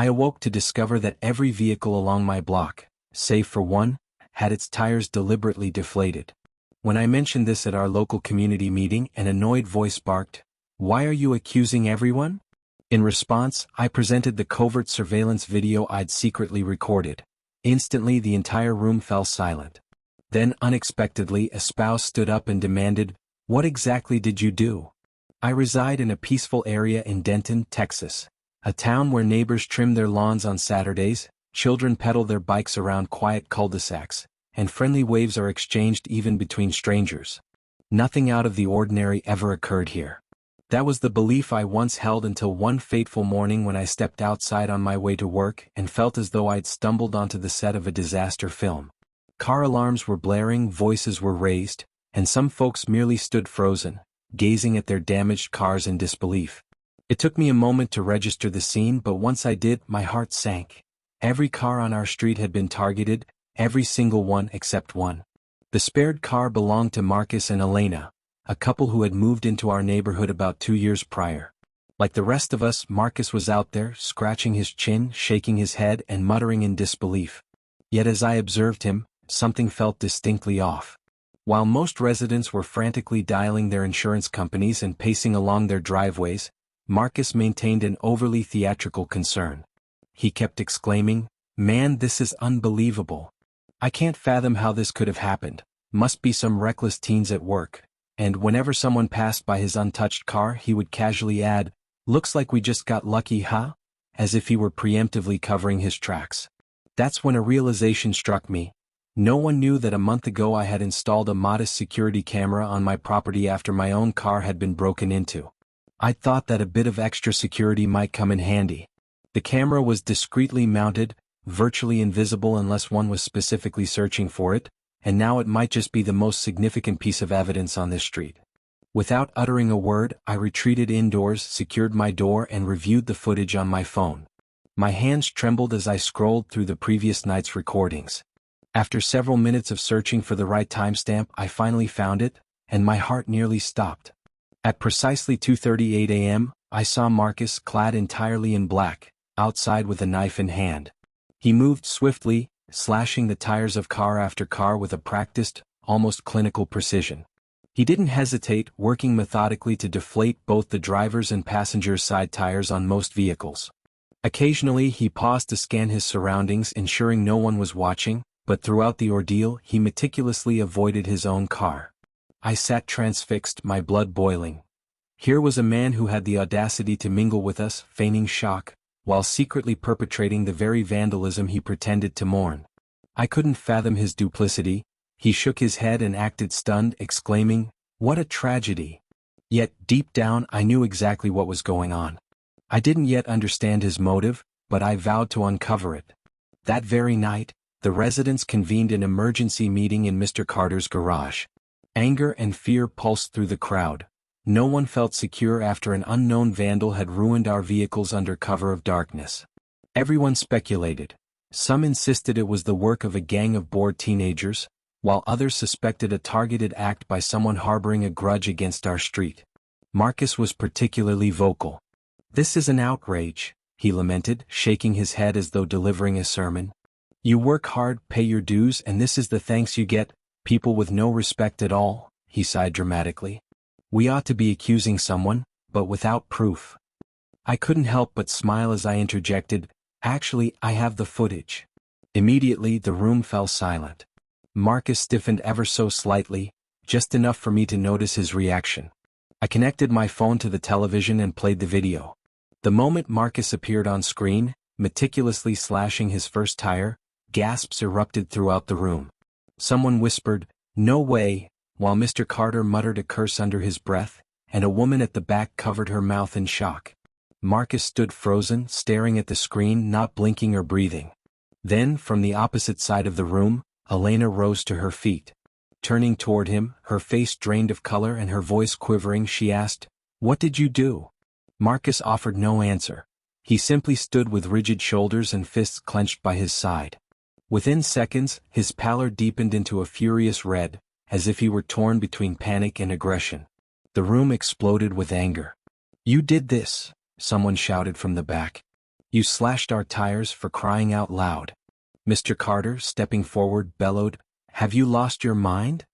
I awoke to discover that every vehicle along my block, save for one, had its tires deliberately deflated. When I mentioned this at our local community meeting, an annoyed voice barked, "Why are you accusing everyone?" In response, I presented the covert surveillance video I'd secretly recorded. Instantly, the entire room fell silent. Then, unexpectedly, a spouse stood up and demanded, "What exactly did you do?" I reside in a peaceful area in Denton, Texas, a town where neighbors trim their lawns on Saturdays, children pedal their bikes around quiet cul-de-sacs, and friendly waves are exchanged even between strangers. Nothing out of the ordinary ever occurred here. That was the belief I once held until one fateful morning when I stepped outside on my way to work and felt as though I'd stumbled onto the set of a disaster film. Car alarms were blaring, voices were raised, and some folks merely stood frozen, gazing at their damaged cars in disbelief. It took me a moment to register the scene, but once I did, my heart sank. Every car on our street had been targeted, every single one except one. The spared car belonged to Marcus and Elena, a couple who had moved into our neighborhood about 2 years prior. Like the rest of us, Marcus was out there, scratching his chin, shaking his head, and muttering in disbelief. Yet as I observed him, something felt distinctly off. While most residents were frantically dialing their insurance companies and pacing along their driveways, Marcus maintained an overly theatrical concern. He kept exclaiming, "Man, this is unbelievable. I can't fathom how this could have happened. Must be some reckless teens at work." And whenever someone passed by his untouched car, he would casually add, "Looks like we just got lucky, huh?" As if he were preemptively covering his tracks. That's when a realization struck me. No one knew that a month ago I had installed a modest security camera on my property after my own car had been broken into. I'd thought that a bit of extra security might come in handy. The camera was discreetly mounted, virtually invisible unless one was specifically searching for it, and now it might just be the most significant piece of evidence on this street. Without uttering a word, I retreated indoors, secured my door, and reviewed the footage on my phone. My hands trembled as I scrolled through the previous night's recordings. After several minutes of searching for the right timestamp, I finally found it, and my heart nearly stopped. At precisely 2:38 a.m., I saw Marcus, clad entirely in black, outside with a knife in hand. He moved swiftly, slashing the tires of car after car with a practiced, almost clinical precision. He didn't hesitate, working methodically to deflate both the driver's and passenger's side tires on most vehicles. Occasionally he paused to scan his surroundings, ensuring no one was watching, but throughout the ordeal he meticulously avoided his own car. I sat transfixed, my blood boiling. Here was a man who had the audacity to mingle with us, feigning shock, while secretly perpetrating the very vandalism he pretended to mourn. I couldn't fathom his duplicity. He shook his head and acted stunned, exclaiming, "What a tragedy." Yet, deep down, I knew exactly what was going on. I didn't yet understand his motive, but I vowed to uncover it. That very night, the residents convened an emergency meeting in Mr. Carter's garage. Anger and fear pulsed through the crowd. No one felt secure after an unknown vandal had ruined our vehicles under cover of darkness. Everyone speculated. Some insisted it was the work of a gang of bored teenagers, while others suspected a targeted act by someone harboring a grudge against our street. Marcus was particularly vocal. "This is an outrage," he lamented, shaking his head as though delivering a sermon. "You work hard, pay your dues, and this is the thanks you get, people with no respect at all," he sighed dramatically. "We ought to be accusing someone, but without proof." I couldn't help but smile as I interjected, "Actually, I have the footage." Immediately, the room fell silent. Marcus stiffened ever so slightly, just enough for me to notice his reaction. I connected my phone to the television and played the video. The moment Marcus appeared on screen, meticulously slashing his first tire, gasps erupted throughout the room. Someone whispered, "No way," while Mr. Carter muttered a curse under his breath, and a woman at the back covered her mouth in shock. Marcus stood frozen, staring at the screen, not blinking or breathing. Then, from the opposite side of the room, Elena rose to her feet. Turning toward him, her face drained of color and her voice quivering, she asked, "What did you do?" Marcus offered no answer. He simply stood with rigid shoulders and fists clenched by his side. Within seconds, his pallor deepened into a furious red, as if he were torn between panic and aggression. The room exploded with anger. "You did this," someone shouted from the back. You slashed our tires for crying out loud. Mr. Carter, stepping forward, bellowed, "Have you lost your mind?"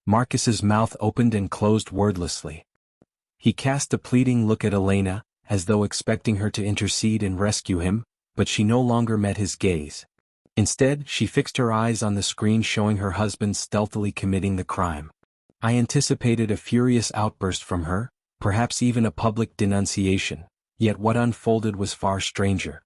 Marcus's mouth opened and closed wordlessly. He cast a pleading look at Elena, as though expecting her to intercede and rescue him, but she no longer met his gaze. Instead, she fixed her eyes on the screen showing her husband stealthily committing the crime. I anticipated a furious outburst from her, perhaps even a public denunciation, yet what unfolded was far stranger.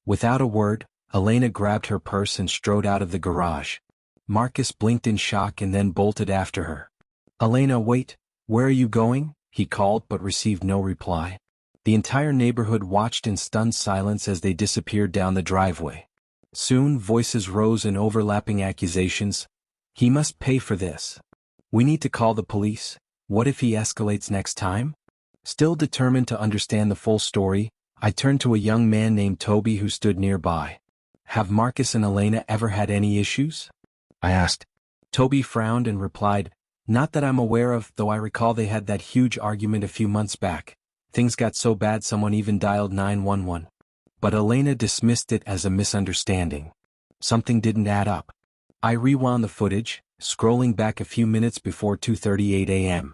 Without a word, Elena grabbed her purse and strode out of the garage. Marcus blinked in shock and then bolted after her. "Elena, wait, where are you going?" he called but received no reply. The entire neighborhood watched in stunned silence as they disappeared down the driveway. Soon voices rose in overlapping accusations. "He must pay for this. We need to call the police. What if he escalates next time?" Still determined to understand the full story, I turned to a young man named Toby who stood nearby. "Have Marcus and Elena ever had any issues?" I asked. Toby frowned and replied, "Not that I'm aware of, though I recall they had that huge argument a few months back. Things got so bad someone even dialed 911. But Elena dismissed it as a misunderstanding. Something didn't add up. I rewound the footage, scrolling back a few minutes before 2:38 a.m.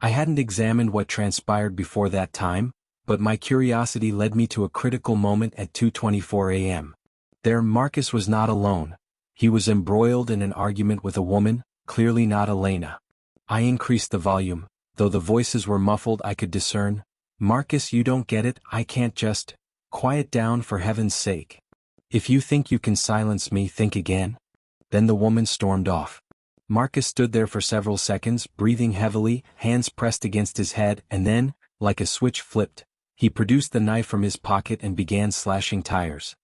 I hadn't examined what transpired before that time, but my curiosity led me to a critical moment at 2:24 a.m. There, Marcus was not alone. He was embroiled in an argument with a woman, clearly not Elena. I increased the volume, though the voices were muffled I could discern. "Marcus, you don't get it, I can't just... Quiet down for heaven's sake. If you think you can silence me, think again." Then the woman stormed off. Marcus stood there for several seconds, breathing heavily, hands pressed against his head, and then, like a switch flipped, he produced the knife from his pocket and began slashing tires.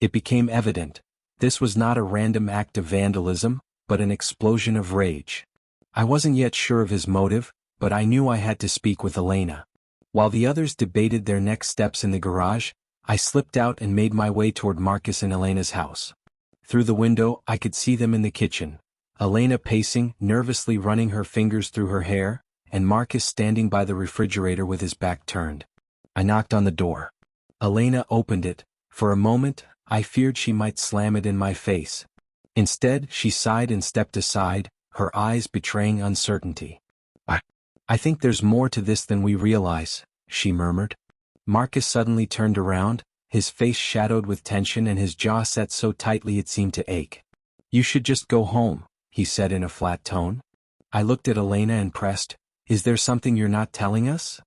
It became evident. This was not a random act of vandalism, but an explosion of rage. I wasn't yet sure of his motive, but I knew I had to speak with Elena. While the others debated their next steps in the garage, I slipped out and made my way toward Marcus and Elena's house. Through the window, I could see them in the kitchen. Elena pacing, nervously running her fingers through her hair, and Marcus standing by the refrigerator with his back turned. I knocked on the door. Elena opened it. For a moment, I feared she might slam it in my face. Instead, she sighed and stepped aside, her eyes betraying uncertainty. I think there's more to this than we realize," she murmured. Marcus suddenly turned around, his face shadowed with tension and his jaw set so tightly it seemed to ache. "You should just go home," he said in a flat tone. I looked at Elena and pressed, "Is there something you're not telling us?"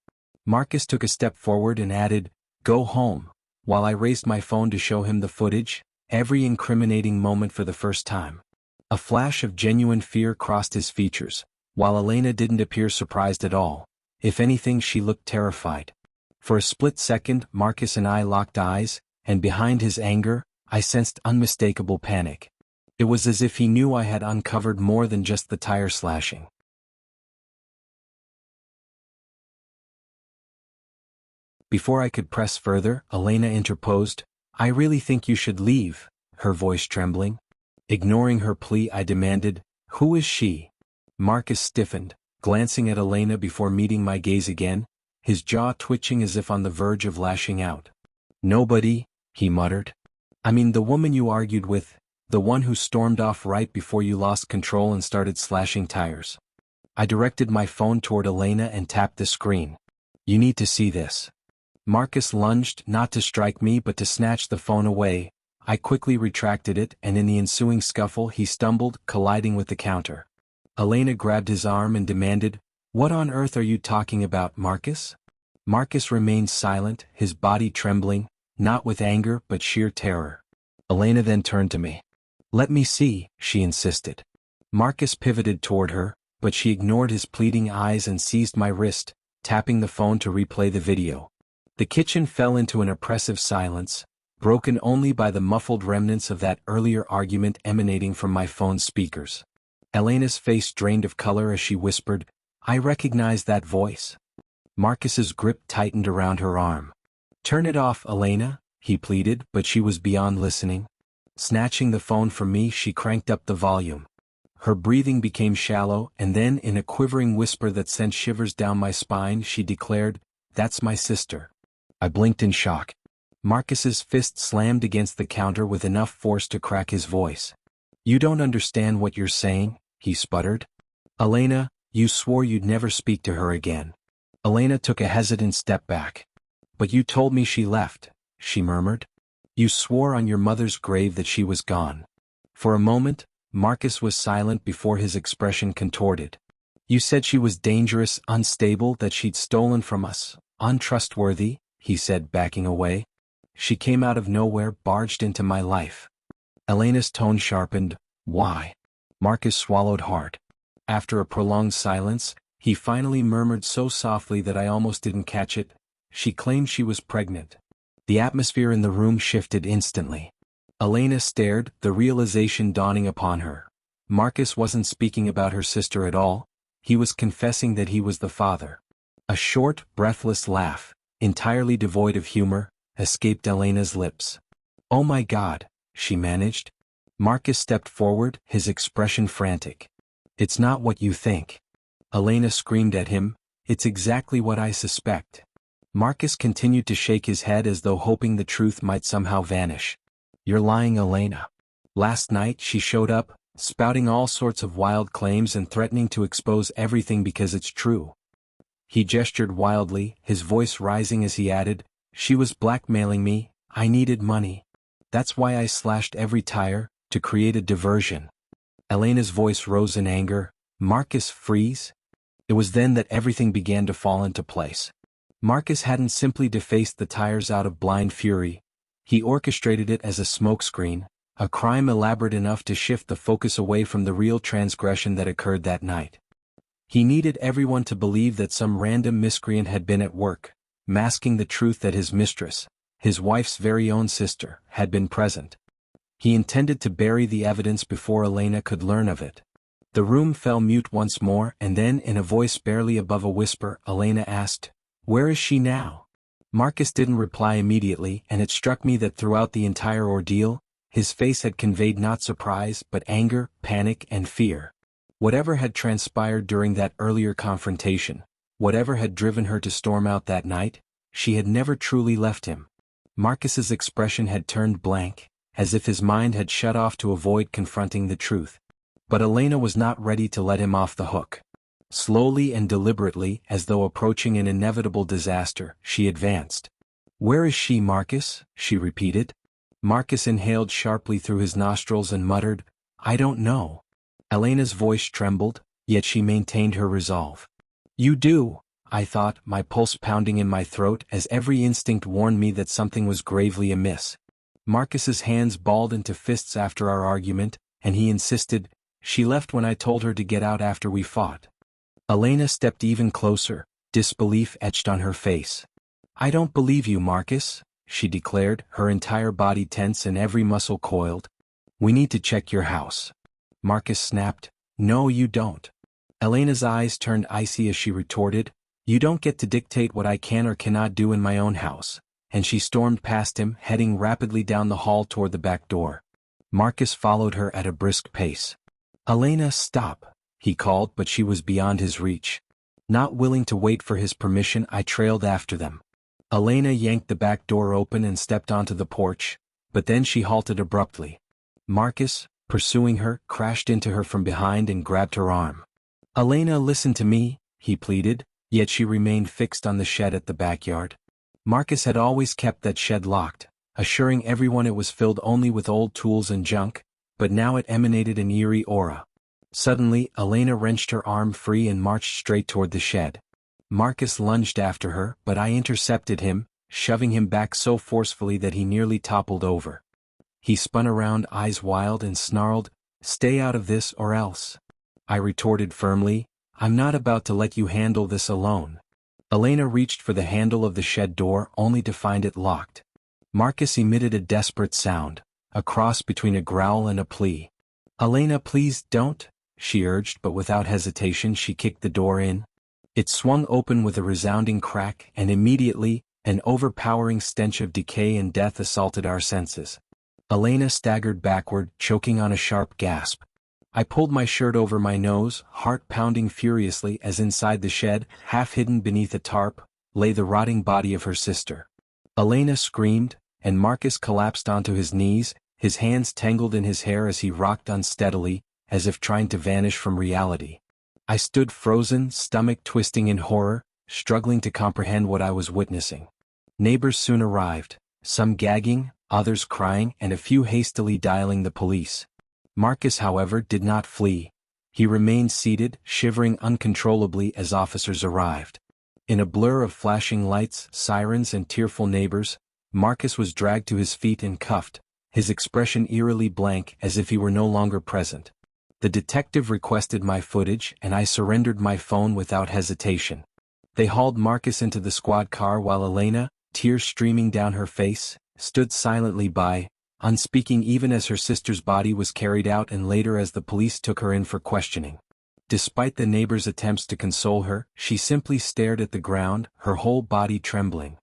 Marcus took a step forward and added, "Go home," while I raised my phone to show him the footage, every incriminating moment for the first time. A flash of genuine fear crossed his features, while Elena didn't appear surprised at all. If anything, she looked terrified. For a split second, Marcus and I locked eyes, and behind his anger, I sensed unmistakable panic. It was as if he knew I had uncovered more than just the tire slashing. Before I could press further, Elena interposed, "I really think you should leave," her voice trembling. Ignoring her plea, I demanded, "Who is she?" Marcus stiffened, glancing at Elena before meeting my gaze again, his jaw twitching as if on the verge of lashing out. "Nobody," he muttered. "I mean the woman you argued with, the one who stormed off right before you lost control and started slashing tires." I directed my phone toward Elena and tapped the screen. "You need to see this." Marcus lunged, not to strike me but to snatch the phone away. I quickly retracted it, and in the ensuing scuffle he stumbled, colliding with the counter. Elena grabbed his arm and demanded, "What on earth are you talking about, Marcus?" Marcus remained silent, his body trembling, not with anger but sheer terror. Elena then turned to me. "Let me see," she insisted. Marcus pivoted toward her, but she ignored his pleading eyes and seized my wrist, tapping the phone to replay the video. The kitchen fell into an oppressive silence, broken only by the muffled remnants of that earlier argument emanating from my phone's speakers. Elena's face drained of color as she whispered, "I recognize that voice." Marcus's grip tightened around her arm. "Turn it off, Elena," he pleaded, but she was beyond listening. Snatching the phone from me, she cranked up the volume. Her breathing became shallow, and then, in a quivering whisper that sent shivers down my spine, she declared, "That's my sister." I blinked in shock. Marcus's fist slammed against the counter with enough force to crack his voice. "You don't understand what you're saying," he sputtered. "Elena, you swore you'd never speak to her again." Elena took a hesitant step back. "But you told me she left," she murmured. "You swore on your mother's grave that she was gone." For a moment, Marcus was silent before his expression contorted. "You said she was dangerous, unstable, that she'd stolen from us, untrustworthy," he said, backing away. "She came out of nowhere, barged into my life." Elena's tone sharpened. "Why?" Marcus swallowed hard. After a prolonged silence, he finally murmured so softly that I almost didn't catch it. "She claimed she was pregnant." The atmosphere in the room shifted instantly. Elena stared, the realization dawning upon her. Marcus wasn't speaking about her sister at all. He was confessing that he was the father. A short, breathless laugh, entirely devoid of humor, escaped Elena's lips. "Oh my God," she managed. Marcus stepped forward, his expression frantic. "It's not what you think." Elena screamed at him. "It's exactly what I suspect." Marcus continued to shake his head as though hoping the truth might somehow vanish. "You're lying, Elena. Last night she showed up, spouting all sorts of wild claims and threatening to expose everything because it's true." He gestured wildly, his voice rising as he added, "She was blackmailing me. I needed money. That's why I slashed every tire, to create a diversion." Elena's voice rose in anger. "Marcus, freeze." It was then that everything began to fall into place. Marcus hadn't simply defaced the tires out of blind fury. He orchestrated it as a smokescreen, a crime elaborate enough to shift the focus away from the real transgression that occurred that night. He needed everyone to believe that some random miscreant had been at work, masking the truth that his mistress, his wife's very own sister, had been present. He intended to bury the evidence before Elena could learn of it. The room fell mute once more, and then, in a voice barely above a whisper, Elena asked, "Where is she now?" Marcus didn't reply immediately, and it struck me that throughout the entire ordeal, his face had conveyed not surprise but anger, panic, and fear. Whatever had transpired during that earlier confrontation, whatever had driven her to storm out that night, she had never truly left him. Marcus's expression had turned blank, as if his mind had shut off to avoid confronting the truth. But Elena was not ready to let him off the hook. Slowly and deliberately, as though approaching an inevitable disaster, she advanced. "Where is she, Marcus?" she repeated. Marcus inhaled sharply through his nostrils and muttered, "I don't know." Elena's voice trembled, yet she maintained her resolve. "You do," I thought, my pulse pounding in my throat as every instinct warned me that something was gravely amiss. Marcus's hands balled into fists after our argument, and he insisted, "She left when I told her to get out after we fought." Elena stepped even closer, disbelief etched on her face. "I don't believe you, Marcus," she declared, her entire body tense and every muscle coiled. "We need to check your house." Marcus snapped, "No, you don't." Elena's eyes turned icy as she retorted, "You don't get to dictate what I can or cannot do in my own house," and she stormed past him, heading rapidly down the hall toward the back door. Marcus followed her at a brisk pace. "Elena, stop," he called, but she was beyond his reach. Not willing to wait for his permission, I trailed after them. Elena yanked the back door open and stepped onto the porch, but then she halted abruptly. Marcus, pursuing her, crashed into her from behind and grabbed her arm. "Elena, listen to me," he pleaded, yet she remained fixed on the shed at the backyard. Marcus had always kept that shed locked, assuring everyone it was filled only with old tools and junk, but now it emanated an eerie aura. Suddenly, Elena wrenched her arm free and marched straight toward the shed. Marcus lunged after her, but I intercepted him, shoving him back so forcefully that he nearly toppled over. He spun around, eyes wild, and snarled, "Stay out of this or else." I retorted firmly, "I'm not about to let you handle this alone." Elena reached for the handle of the shed door only to find it locked. Marcus emitted a desperate sound, a cross between a growl and a plea. "Elena, please don't," she urged, but without hesitation she kicked the door in. It swung open with a resounding crack, and immediately, an overpowering stench of decay and death assaulted our senses. Elena staggered backward, choking on a sharp gasp. I pulled my shirt over my nose, heart pounding furiously as inside the shed, half hidden beneath a tarp, lay the rotting body of her sister. Elena screamed, and Marcus collapsed onto his knees, his hands tangled in his hair as he rocked unsteadily, as if trying to vanish from reality. I stood frozen, stomach twisting in horror, struggling to comprehend what I was witnessing. Neighbors soon arrived, some gagging, others crying, and a few hastily dialing the police. Marcus, however, did not flee. He remained seated, shivering uncontrollably as officers arrived. In a blur of flashing lights, sirens, and tearful neighbors, Marcus was dragged to his feet and cuffed, his expression eerily blank as if he were no longer present. The detective requested my footage, and I surrendered my phone without hesitation. They hauled Marcus into the squad car while Elena, tears streaming down her face, stood silently by, unspeaking even as her sister's body was carried out and later as the police took her in for questioning. Despite the neighbors' attempts to console her, she simply stared at the ground, her whole body trembling.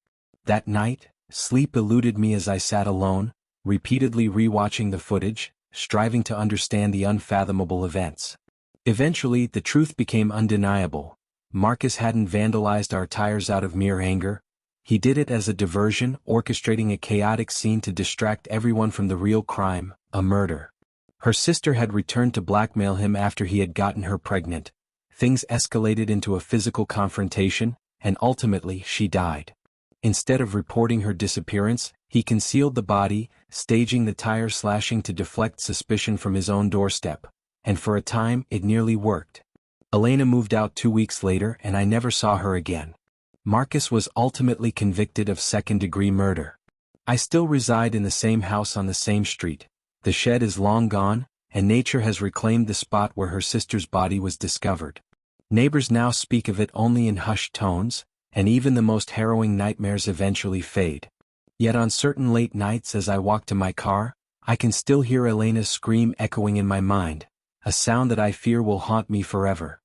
That night, sleep eluded me as I sat alone, repeatedly rewatching the footage, striving to understand the unfathomable events. Eventually, the truth became undeniable. Marcus hadn't vandalized our tires out of mere anger. He did it as a diversion, orchestrating a chaotic scene to distract everyone from the real crime, a murder. Her sister had returned to blackmail him after he had gotten her pregnant. Things escalated into a physical confrontation, and ultimately she died. Instead of reporting her disappearance, he concealed the body, staging the tire slashing to deflect suspicion from his own doorstep. And for a time, it nearly worked. Elena moved out 2 weeks later and I never saw her again. Marcus was ultimately convicted of second-degree murder. I still reside in the same house on the same street. The shed is long gone, and nature has reclaimed the spot where her sister's body was discovered. Neighbors now speak of it only in hushed tones, and even the most harrowing nightmares eventually fade. Yet on certain late nights as I walk to my car, I can still hear Elena's scream echoing in my mind, a sound that I fear will haunt me forever.